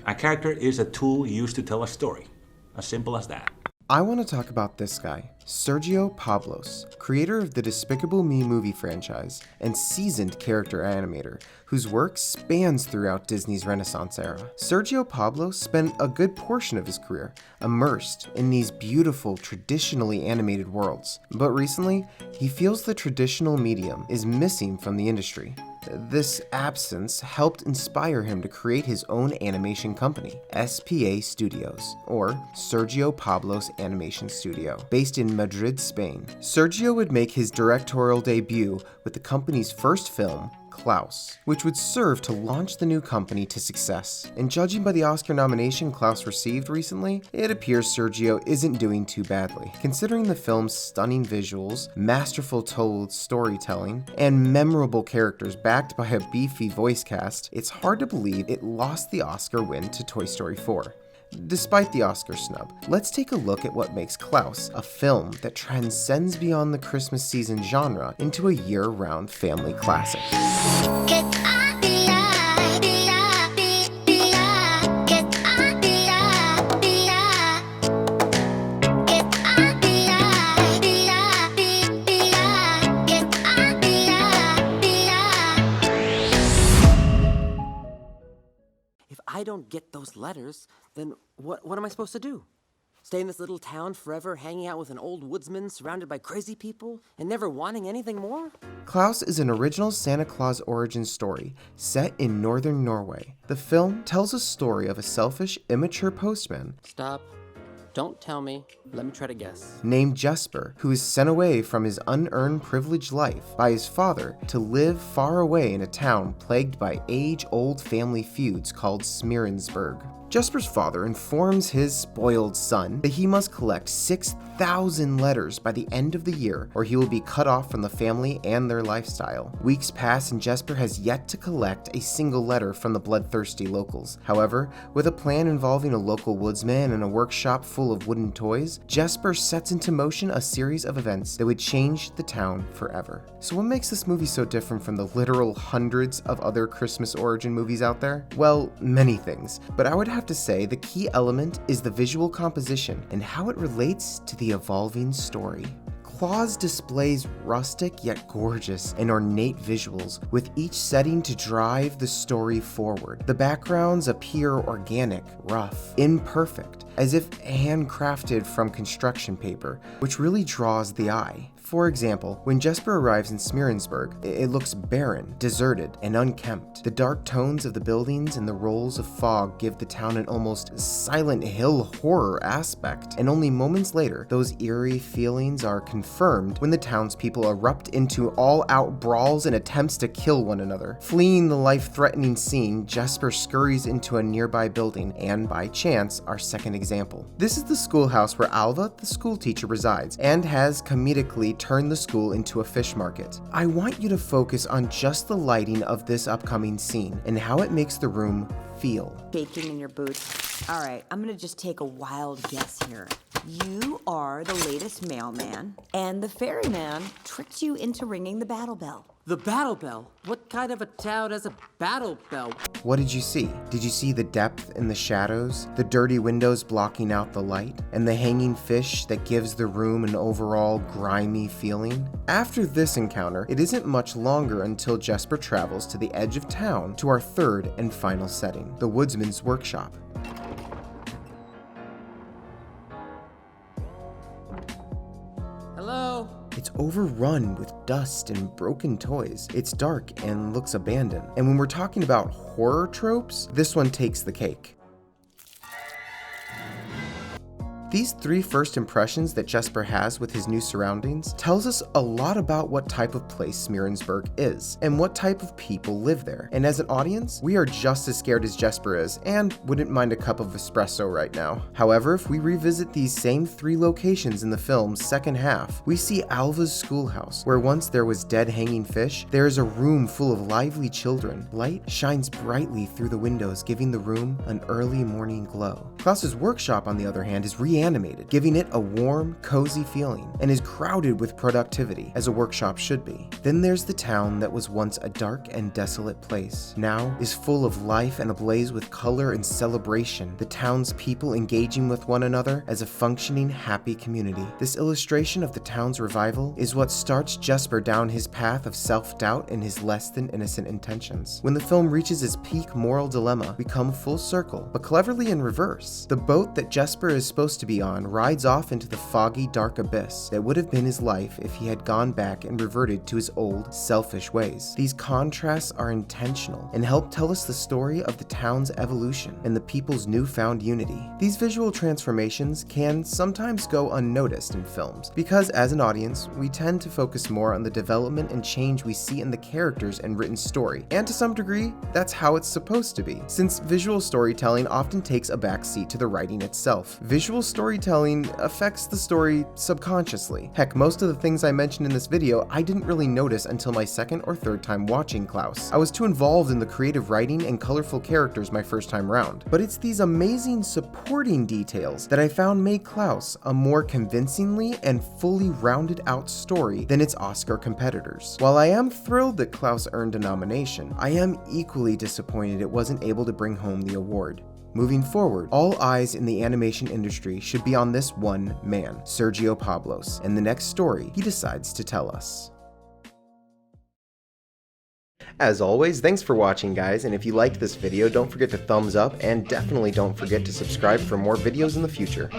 A character is a tool used to tell a story. As simple as that. I want to talk about this guy, Sergio Pablos, creator of the Despicable Me movie franchise and seasoned character animator, whose work spans throughout Disney's Renaissance era. Sergio Pablos spent a good portion of his career immersed in these beautiful, traditionally animated worlds, but recently, he feels the traditional medium is missing from the industry. This absence helped inspire him to create his own animation company, SPA Studios, or Sergio Pablos Animation Studio, based in Madrid, Spain. Sergio would make his directorial debut with the company's first film, Klaus, which would serve to launch the new company to success. And judging by the Oscar nomination Klaus received recently, it appears Sergio isn't doing too badly. Considering the film's stunning visuals, masterful told storytelling, and memorable characters backed by a beefy voice cast, it's hard to believe it lost the Oscar win to Toy Story 4. Despite the Oscar snub, let's take a look at what makes Klaus a film that transcends beyond the Christmas season genre into a year-round family classic. If I don't get those letters, then what am I supposed to do? Stay in this little town forever, hanging out with an old woodsman surrounded by crazy people, and never wanting anything more? Klaus is an original Santa Claus origin story set in northern Norway. The film tells a story of a selfish, immature postman. Stop. Don't tell me. Let me try to guess. Named Jesper, who is sent away from his unearned privileged life by his father to live far away in a town plagued by age-old family feuds called Smirensburg. Jesper's father informs his spoiled son that he must collect 6,000 letters by the end of the year or he will be cut off from the family and their lifestyle. Weeks pass and Jesper has yet to collect a single letter from the bloodthirsty locals. However, with a plan involving a local woodsman and a workshop full of wooden toys, Jesper sets into motion a series of events that would change the town forever. So what makes this movie so different from the literal hundreds of other Christmas origin movies out there? Well, many things, but I would have to say the key element is the visual composition and how it relates to the evolving story. Klaus displays rustic yet gorgeous and ornate visuals, with each setting to drive the story forward. The backgrounds appear organic, rough, imperfect, as if handcrafted from construction paper, which really draws the eye. For example, when Jesper arrives in Smirensburg, it looks barren, deserted, and unkempt. The dark tones of the buildings and the rolls of fog give the town an almost Silent Hill horror aspect, and only moments later, those eerie feelings are confirmed when the townspeople erupt into all-out brawls and attempts to kill one another. Fleeing the life-threatening scene, Jesper scurries into a nearby building, and by chance, our second example. This is the schoolhouse where Alva, the schoolteacher, resides, and has comedically turned the school into a fish market. I want you to focus on just the lighting of this upcoming scene and how it makes the room feel. Baking in your boots. All right, I'm gonna just take a wild guess here. You are the latest mailman, and the ferryman tricked you into ringing the battle bell. The battle bell? What kind of a town has a battle bell? What did you see? Did you see the depth in the shadows, the dirty windows blocking out the light, and the hanging fish that gives the room an overall grimy feeling? After this encounter, it isn't much longer until Jesper travels to the edge of town to our third and final setting, the woodsman's workshop. Hello? It's overrun with dust and broken toys. It's dark and looks abandoned. And when we're talking about horror tropes, this one takes the cake. These three first impressions that Jesper has with his new surroundings tells us a lot about what type of place Smirensburg is and what type of people live there. And as an audience, we are just as scared as Jesper is and wouldn't mind a cup of espresso right now. However, if we revisit these same three locations in the film's second half, we see Alva's schoolhouse, where once there was dead hanging fish, there is a room full of lively children. Light shines brightly through the windows, giving the room an early morning glow. Klaus's workshop, on the other hand, is reanimated animated, giving it a warm, cozy feeling, and is crowded with productivity, as a workshop should be. Then there's the town that was once a dark and desolate place, now is full of life and ablaze with color and celebration, the town's people engaging with one another as a functioning, happy community. This illustration of the town's revival is what starts Jesper down his path of self-doubt and his less than innocent intentions. When the film reaches its peak moral dilemma, we come full circle, but cleverly in reverse. The boat that Jesper is supposed to be on rides off into the foggy, dark abyss that would have been his life if he had gone back and reverted to his old, selfish ways. These contrasts are intentional and help tell us the story of the town's evolution and the people's newfound unity. These visual transformations can sometimes go unnoticed in films because, as an audience, we tend to focus more on the development and change we see in the characters and written story, and to some degree, that's how it's supposed to be, since visual storytelling often takes a backseat to the writing itself. Visual storytelling affects the story subconsciously. Heck, most of the things I mentioned in this video I didn't really notice until my second or third time watching Klaus. I was too involved in the creative writing and colorful characters my first time round. But it's these amazing supporting details that I found made Klaus a more convincingly and fully rounded out story than its Oscar competitors. While I am thrilled that Klaus earned a nomination, I am equally disappointed it wasn't able to bring home the award. Moving forward, all eyes in the animation industry should be on this one man, Sergio Pablos, and the next story he decides to tell us. As always, thanks for watching, guys, and if you liked this video, don't forget to thumbs up, and definitely don't forget to subscribe for more videos in the future.